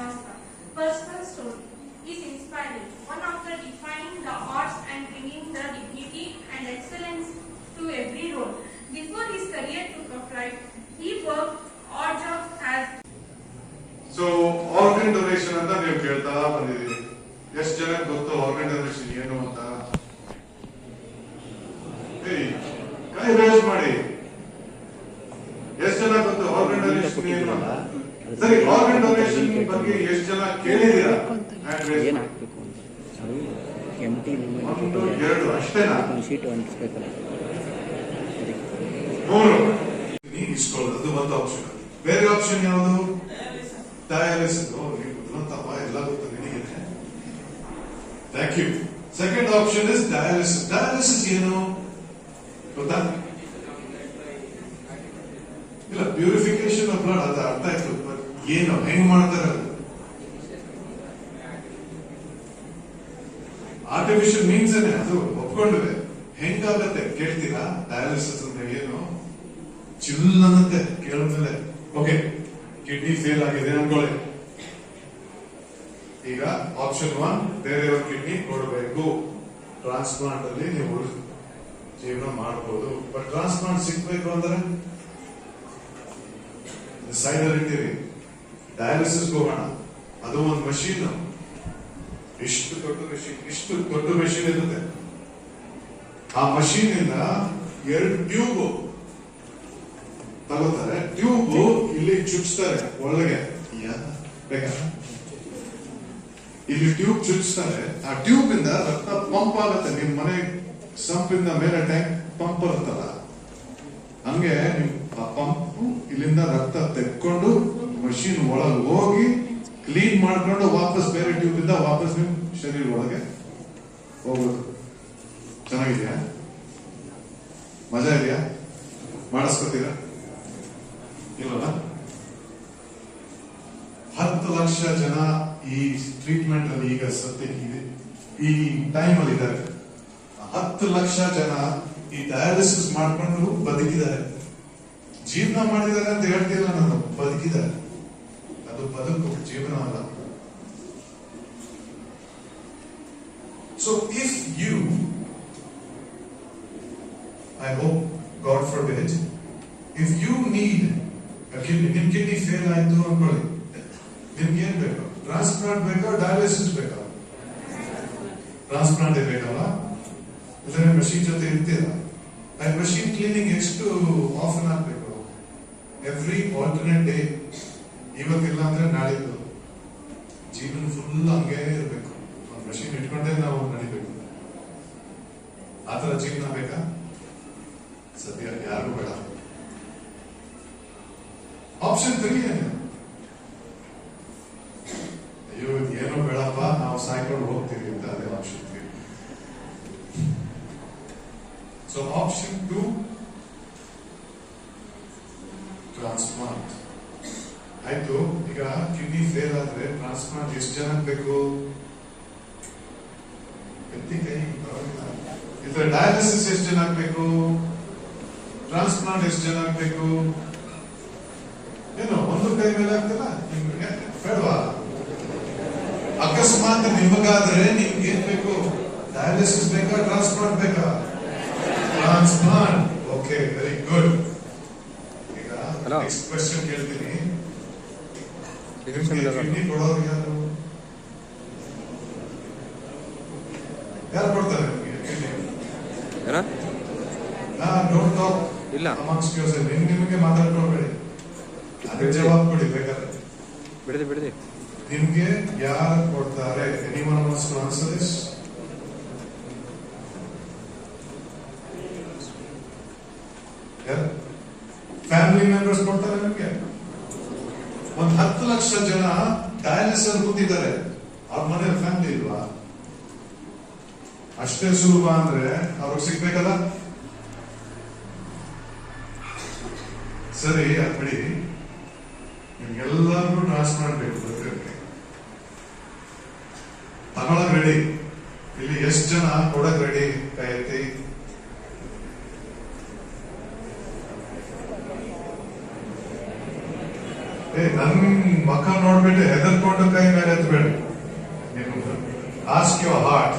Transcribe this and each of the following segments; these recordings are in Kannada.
Srinivasa. Personal story is inspiring. One after defining the arts and bringing the dignity and excellence to every role. Before his career took a flight, he worked odd jobs as. So organ donation ಅಂತ ನೀವು ಕೇಳ್ತಾ ಬಂದಿದ್ದೀರಿ. ಎಷ್ಟು ಜನ ಗೊತ್ತು organ donation ಏನು ಅಂತ? ಕೈ ರೇಸ್ ಮಾಡಿ. ಎಷ್ಟು ಜನ ಗೊತ್ತು organ donation ಏನು ಅಂತ? ಸರಿ, organ donation ಬಗ್ಗೆ ಎಷ್ಟು ಜನ ಕೇಳಿದ್ದೀರಾ? ಏನು ಹಾಕಬೇಕು ಅಂತ ಎಂಟಿ ಒಂದು ಎರಡು ಅಷ್ಟೇನಾ? ಶೀಟ್ ಅಂಟಿಸ್ಬೇಕಲ್ಲ ಮೂರು ನೀವು ಇಸ್ಕೊಳ್ಳೋದು ಒಂದು ಆಪ್ಷನ್. ಬೇರೆ ಆಪ್ಷನ್ ಯಾವುದು? ಡಯಾಲಿಸಿಸ್. ನೀವು ಗೊತ್ತಪ್ಪ, ಎಲ್ಲ ಗೊತ್ತು ನಿನಗೆ. Thank you. Second option is dialysis. Dialysis ಏನು ಗೊತ್ತಾ? ಇಲ್ಲ, ಪ್ಯೂರಿಫಿಕೇಶನ್ ಆಫ್ ಬ್ಲಡ್ ಅದು ಅರ್ಥ ಆಯ್ತು. ಬಟ್ ಏನು, ಹೆಂಗ್ ಮಾಡ್ತಾರೆ ಅದು? ಆರ್ಟಿಫಿಷಿಯಲ್ ಮೀನ್ಸ್ ಏನೇ ಅದು ಒಪ್ಕೊಂಡಿವೆ. ಹೆಂಗಾಗತ್ತೆ ಕೇಳ್ತೀರಾ? ಡಯಾಲಿಸಿಸ್ ಅಂದ್ರೆ ಏನು? ಚಿಲ್ ಅನ್ನತ್ತೆ ಕೇಳಿದ್ಮೇಲೆ. ಓಕೆ, ಕಿಡ್ನಿ ಫೇಲ್ ಆಗಿದೆ ಅನ್ಕೊಳ್ಳಿ. ಈಗ ಆಪ್ಷನ್ 1, ಬೇರೆಯವ್ರ ಕಿಡ್ನಿ ಕೊಡಬೇಕು. ಟ್ರಾನ್ಸ್ಪ್ಲಾಂಟ್ ಅಲ್ಲಿ ನೀವು ಜೀವನ ಮಾಡಬಹುದು. ಬಟ್ ಟ್ರಾನ್ಸ್ಪ್ಲಾಂಟ್ ಸಿಗ್ಬೇಕು ಅಂದ್ರೆ ಸೈಡ್ ಅಲ್ಲಿ ಇಟ್ಟಿರಿ. ಡಯಾಲಿಸಿಸ್ ಹೋಗೋಣ, ಅದು ಒಂದು ಮಷೀನ್. ಇಷ್ಟು ದೊಡ್ಡ ಮಷೀನ್ ಇರುತ್ತೆ. ಆ ಮಷೀನ್ ಇಂದ 2 ಟ್ಯೂಬ್ ತಗೋತಾರೆ. ಟ್ಯೂಬ್ ಇಲ್ಲಿ ಚುಚ್ತಾರೆ ಒಳಗೆ. ಬೇಕಾ? ಇಲ್ಲಿ ಟ್ಯೂಬ್ ಚುಚ್ತಾರೆ. ಆ ಟ್ಯೂಬ್ ಇಂದ ರಕ್ತ ಪಂಪ್ ಆಗುತ್ತೆ. ನಿಮ್ ಮನೆ ಸಂಪಿಂದ ಮೇಲೆ ಟ್ಯಾಂಕ್ ಪಂಪ್ ಬರುತ್ತಲ್ಲ, ಹಂಗೆ ನಿಮ್ ಆ ಪಂಪ್ ಇಲ್ಲಿಂದ ರಕ್ತ ತೆಕ್ಕೊಂಡು ಮಷೀನ್ ಒಳಗೆ ಹೋಗಿ ಕ್ಲೀನ್ ಮಾಡ್ಕೊಂಡು ವಾಪಸ್ ಬೇರೆ ಟ್ಯೂಬ್ ಇಂದ ವಾಪಸ್ ನಿಮ್ ಶರೀರ ಒಳಗೆ ಹೋಗೋದು. ಚೆನ್ನಾಗಿದ್ಯಾ? ಮಜಾ ಇದೆಯಾ? ಮಾಡಿಸ್ಕೊತೀರಾ? ಇಲ್ಲಲ್ಲ? 10 ಲಕ್ಷ ಜನ ಈ ಟ್ರೀಟ್ಮೆಂಟ್ ಅಲ್ಲಿ ಈಗ ಸದ್ಯಕ್ಕೆ ಈ ಟೈಮ್ ಅಲ್ಲಿ ಇದ್ದಾರೆ. 10 ಲಕ್ಷ ಜನ ಈ ಡಯಾಲಿಸಿಸ್ ಮಾಡ್ಕೊಂಡು ಬದುಕಿದ್ದಾರೆ. ಜೀವನ ಮಾಡಿದ್ದಾರೆ ಅಂತ ಹೇಳ್ತಿಲ್ಲ ನಾನು, ಬದುಕಿದ್ದಾರೆ. ಅದು ಬದುಕು, ಜೀವನ ಅಲ್ಲ. So if you, I hope God forbid, if you need ನಿಮ್ ಕಿಡ್ನಿ ಫೇಲ್ ಆಯ್ತು ಅನ್ಕೊಳ್ಳಿ, ನಿಮ್ಗೆ ಏನ್ ಬೇಕು? ಟ್ರಾನ್ಸ್ಪ್ಲಾಂಟ್ ಬೇಕಾ, ಡಯಾಲಿಸಿಸ್ ಬೇಕಾ? ಟ್ರಾನ್ಸ್ಪ್ಲಾಂಟ್ ಬೇಕಲ್ಲ? ಇದ್ರೆ ಮಷೀನ್ ಜೊತೆ ಇರ್ತೀರ. ಆ ಮಷೀನ್ ಕ್ಲೀನಿಂಗ್ ಎಷ್ಟು ಆಫನ್ ಆಗ್ಬೇಕು? Every alternate day. ಇವತ್ತಿಲ್ಲ ಅಂದ್ರೆ ನಾಳಿದ್ದು. ಜೀವನ ಫುಲ್ ಹಂಗೆ ಇರ್ಬೇಕು. ಒಂದು ಮಷೀನ್ ಇಟ್ಕೊಂಡೇ ನಾವು ನಡಿಬೇಕು. ಆತರ ಜೀವನ ಬೇಕಾ? ಸದ್ಯ ಯಾರಿಗೂ ಬೇಡ. ಆಪ್ಷನ್ 3 ಏನು? ಅಯ್ಯೋ ಏನೋ ಬೇಡಪ್ಪ, ನಾವು ಸಾಯ್ಕೊಂಡು ಹೋಗ್ತೀವಿ ಅಂತ. ಅದೇ ಆಪ್ಷನ್ 3. So option 2, transplant. ಆಯ್ತು, ಈಗ ಕಿಡ್ನಿ ಫೇಲ್ ಆದ್ರೆ ಟ್ರಾನ್ಸ್ಪ್ಲಾಂಟ್ ಎಷ್ಟು ಜನ ಬೇಕು? ಇದ್ರೆ ಡಯಾಲಿಸಿಸ್ ಎಷ್ಟು ಜನ ಬೇಕು? ಟ್ರಾನ್ಸ್ಪ್ಲಾಂಟ್ ಎಷ್ಟು ಜನ ಬೇಕು? ಏನು ಒಂದು ಕೈ ಮೇಲೆ ಆಗ್ತಿಲ್ಲ? ಬೇಡವಾ? ಅಕಸ್ಮಾತ್ ನಿಮಗಾದ್ರೆ ನಿಮ್ಗೆ ಏನ್ ಬೇಕು? ಡಯಾಲಿಸಿಸ್ ಬೇಕಾ, ಟ್ರಾನ್ಸ್ಪ್ಲಾಂಟ್ ಬೇಕಾ? ಟ್ರಾನ್ಸ್ಪ್ಲಾಂಟ್. Okay, very good. ಈಗ ನೆಕ್ಸ್ಟ್ ಕ್ವೆಶ್ಚನ್ ಕೇಳ್ತೀನಿ. ಕಿಡ್ನಿ ಕೊಡೋರು ಯಾರು? ಯಾರು ಕೊಡ್ತಾರೆ ನಿಮ್ಗೆ ಕಿಡ್ನಿ? ಡೋಂಟ್ ಟಾಕ್ ಇಲ್ಲ ಅಮಾಂಗ್ಸ್ಟ್ ಯೋರ್ಸೆಲ್ಫ್. ನಿಮಗೆ ಮಾತಾಡ್ಕೊಳ್ಬೇಡಿ, ಅದೇ ಜವಾಬ್ ಕೊಡಿ ಬೇಕಾದ್ರೆ. ಬಿಡದೆ ನಿಮ್ಗೆ ಯಾರು ಕೊಡ್ತಾರೆ? Anyone wants to answer this? Family members ಕೊಡ್ತಾರೆ ನಿಮ್ಗೆ. ಒಂದು 10 ಲಕ್ಷ ಜನ ಡಯಾಲಿಸಿಸ್ ಕೂತಿದ್ದಾರೆ. ಅವ್ರ ಮನೆ ಫ್ಯಾಮಿಲಿ ಇಲ್ವಾ? ಅಷ್ಟೇ ಸುಲಭ ಅಂದ್ರೆ ಅವ್ರಿಗೆ ಸಿಗ್ಬೇಕಲ್ಲ? ಸರಿ, ಅದು ಬಿಡಿ. ನಿಮ್ಗೆಲ್ಲರಿಗೂ ಟ್ರಾನ್ಸ್ಪ್ಲಾಂಟ್ ಬೇಕು, ಗೊತ್ತಿರುತ್ತೆ. ತಗೊಳಕ್ ರೆಡಿ? ಇಲ್ಲಿ ಎಷ್ಟು ಜನ ಕೊಡಕ್ ರೆಡಿ? ಕೈ ಎತ್ತಿ. ನನ್ ಮಕ್ಕ ನೋಡ್ಬಿಟ್ಟು ಹೆದರ್ಕೊಂಡು ಕೈ ಮೇಲೆ ಎತ್ತಬೇಡಿ. ಆಸ್ಕ್ ಯುವರ್ ಹಾರ್ಟ್,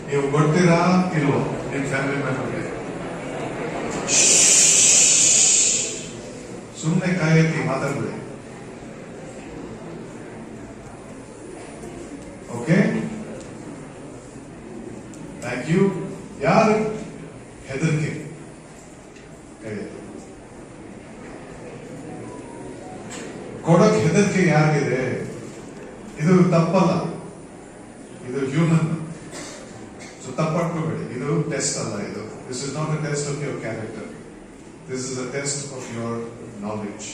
ನೀವು ಕೊಡ್ತೀರಾ ಇಲ್ವೋ ನಿಮ್ ಫ್ಯಾಮಿಲಿ ಮೆಂಬರ್ಗೆ? ಸುಮ್ಮನೆ ಕೈ ಎತ್ತಿ ಮಾತಾಡ್ಬೇಡಿ. Okay, thank you. ಯಾರು ಹೆದರಿಕೆ ಕೈ ಎತ್ತಿ. ಕೊಡಕ್ ಹೆದರಿಕೆ ಯಾರಿಗಿದೆ? ಇದು ತಪ್ಪಲ್ಲ, ಇದು ಹ್ಯೂಮನ್. ಸೊ ತಪ್ಪಟ್ಕೋಬೇಡಿ. ಇದು ಟೆಸ್ಟ್ ಅಲ್ಲ. ಇದು this is not a test of your character. This is a test of your knowledge.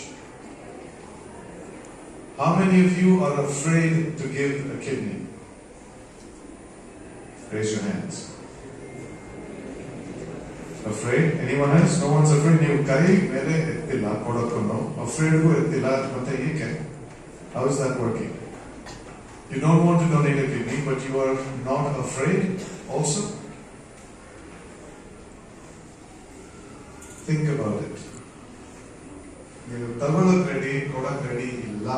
How many of you are afraid to give a kidney? Raise your hands. Afraid? Anyone else? No one's afraid. ನೀವು ಕೈ ಮೇಲೆ ಎತ್ತಿಲ್ಲ ಕೊಡೋಕ್ಕೂ, ಅಫ್ರೇಡ್ಗೂ ಎತ್ತಿಲ್ಲ. ಮತ್ತೆ ಏಕೆ? How is that working? You don't want to donate a kidney, but you are not afraid also? Think about it. ನೀವು ತಗೊಳ್ಳೋಕ್ ರೆಡಿ, ಕೊಡಕ್ ರೆಡಿ ಇಲ್ಲ.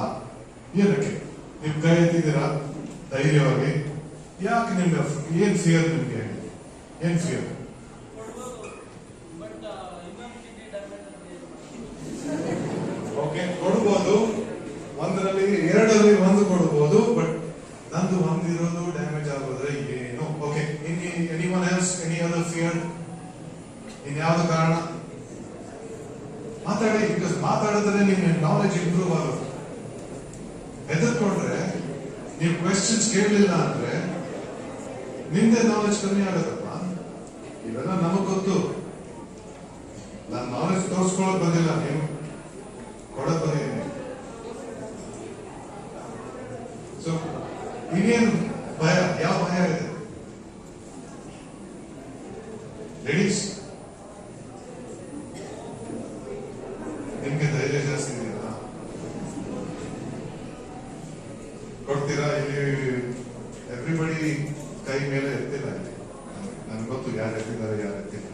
ಏನಕ್ಕೆ? ನೀವು ಕೈ ಎತ್ತಿದ್ದೀರಾ ಧೈರ್ಯವಾಗಿ. ಯಾಕೆ ನಿಮ್ಗೆ ಏನ್ ಫಿಯರ್? ನಿಮ್ಗೆ ಏನ್ ಫಿಯರ್? ಓಕೆ, ಕೊಡ್ಬೋದು. ಒಂದರಲ್ಲಿ ಎರಡರಲ್ಲಿ ಒಂದು ಕೊಡ್ಬೋದು, ಬಟ್ ನಂದು ಒಂದಿರೋದು ಡ್ಯಾಮೇಜ್ ಆಗೋದ್ರೆ ಏನು? Okay, anyone else? Any other fear? ಇನ್ಯಾವುದು ಕಾರಣ? ಮಾತಾಡಿ. ಬಿಕಾಸ್ ಮಾತಾಡಿದ್ರೆ ನಿಮ್ಮ ನಾಲೆಜ್ ಇಂಪ್ರೂವ್ ಆಗುತ್ತೆ. ಹೆದರ್ಕೊಂಡ್ರೆ, ನೀವು ಕ್ವೆಶ್ಚನ್ಸ್ ಕೇಳಲಿಲ್ಲ ಅಂದ್ರೆ ನಿಮ್ದೇ ನಾಲೆಜ್ ಕಮ್ಮಿ ಆಗುತ್ತಪ್ಪ. ಇವೆಲ್ಲ ನಮಗ್ ಗೊತ್ತು. ನಾನು ನಾಲೆಜ್ ತೋರಿಸ್ಕೊಳ್ಳೋದು ಬಂದಿಲ್ಲ, ನೀವು ಕೊಡೋದು ಬಂದಿದ್ದೀನಿ. ಸೊ ಇನ್ನೇನು ಭಯ? ಯಾವ ಭಯ ಇದೆ? ಲೇಡೀಸ್, ನಿಮ್ಗೆ ಧೈರ್ಯ ಜಾಸ್ತಿ ಇದೆಯಲ್ಲ, ಕೊಡ್ತೀರಾ? ಇಲ್ಲಿ ಎವ್ರಿಬಡಿ ಕೈ ಮೇಲೆ ಎತ್ತಿಲ್ಲ. ಇಲ್ಲಿ ನನ್ಗೆ ಗೊತ್ತು ಯಾರು ಎತ್ತಿದ್ದಾರೆ, ಯಾರು ಎತ್ತಿಲ್ಲ.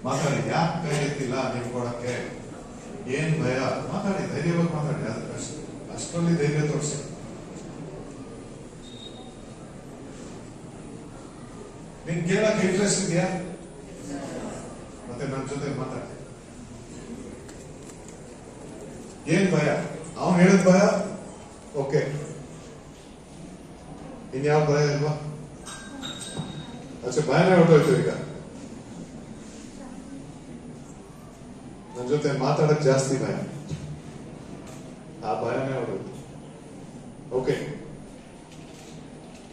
ಮಾತಾಡಿ. ಯಾಕೆ ಕೈ ಎತ್ತಿಲ್ಲ ನೀವು ಕೊಡಕ್ಕೆ? ಏನ್ ಭಯ? ಮಾತಾಡಿ, ಧೈರ್ಯವಾಗಿ ಮಾತಾಡಿ. ಅಷ್ಟರಲ್ಲಿ ಧೈರ್ಯ ತೋರಿಸಿ. ನಿನ್ ಕೇಳಕ್ ಇಂಟ್ರೆಸ್ಟ್ ಇದೆಯಾ? ಮತ್ತೆ ನನ್ನ ಜೊತೆ ಮಾತಾಡಿ. ಏನ್ ಭಯ? ಅವನು ಹೇಳಿದ ಭಯ? ಓಕೆ, ಇನ್ಯಾವ ಭಯ ಇಲ್ವಾ? ಅಷ್ಟೇ, ಭಯನೇ ಹೊರಟೋಯ್ತು. ಈಗ ನನ್ನ ಜೊತೆ ಮಾತಾಡಕ್ ಜಾಸ್ತಿ ಭಯ. ಆ ಭಯನೇ ಹೊರಟೋಯ್ತು. ಓಕೆ,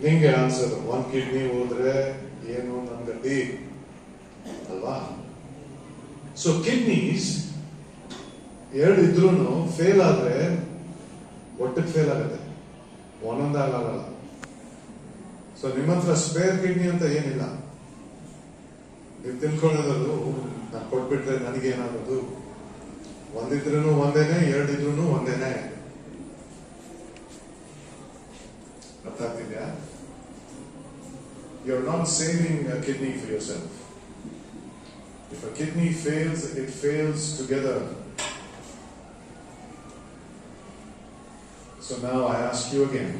ನಿಂಗೆ ಆನ್ಸರ್. ಒಂದ್ ಕಿಡ್ನಿ ಹೋದ್ರೆ ಏನು ನನ್ ಗತಿ ಅಲ್ವಾ? ಸೊ ಕಿಡ್ನೀಸ್ ಎರಡು ಇದ್ರೂ ಫೇಲ್ ಆದ್ರೆ ಒಟ್ಟಿಗೆ ಫೇಲ್ ಆಗುತ್ತೆ, ಒಂದೊಂದಾಗಲ್ಲ. ಸೊ ನಿಮ್ಮ ಹತ್ರ ಸ್ಪೇರ್ ಕಿಡ್ನಿ ಅಂತ ಏನಿಲ್ಲ. ನೀವು ತಿಳ್ಕೊಳ್ಳೋದ್ರಲ್ಲೂ ನಾನು ಕೊಟ್ಬಿಟ್ರೆ ನನಗೇನಾಗೋದು? ಒಂದಿದ್ರೂ ಒಂದೇನೆ, ಎರಡಿದ್ರೂ ಒಂದೇನೆ. ಅರ್ಥ ಆಗ್ತಿದ್ಯಾ? You're not saving a kidney for yourself. If a kidney fails, it fails together. So now I ask you again,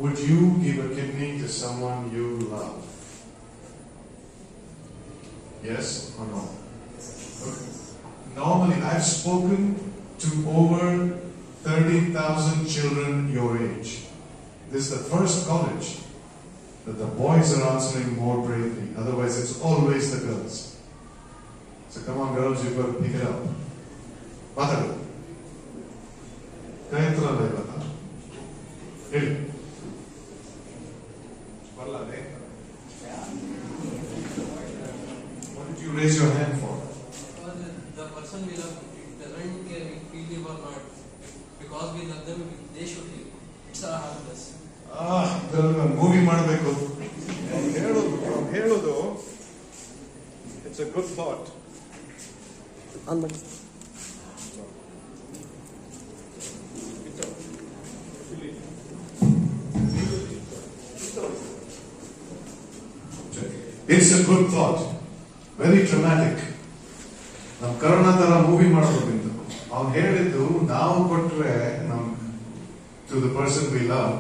would you give a kidney to someone you love? Yes or no? Okay. Normally, I've spoken to over 30,000 children your age. This is the first college that the boys are answering more bravely. Otherwise, it's always the girls. So come on, girls, you've got to pick it up. Matadu. Kayantrala ivata. Heli. Varlade. What did you raise your hand for? The person we love doesn't care if we live or not. Because we love them, they should live. It's our happiness. Movie ಮಾಡಬೇಕು ಹೇಳೋದು. It's a good thought. It's a good thought. Very dramatic. ನಮ್ಮ ಕರೋನಾ ತರ ಮೂವಿ ಮಾಡೋದಕ್ಕಿಂತ ಅವ್ನು ಹೇಳಿದ್ದು ನಾವು ಕೊಟ್ರೆ ನಮ್ to the person we love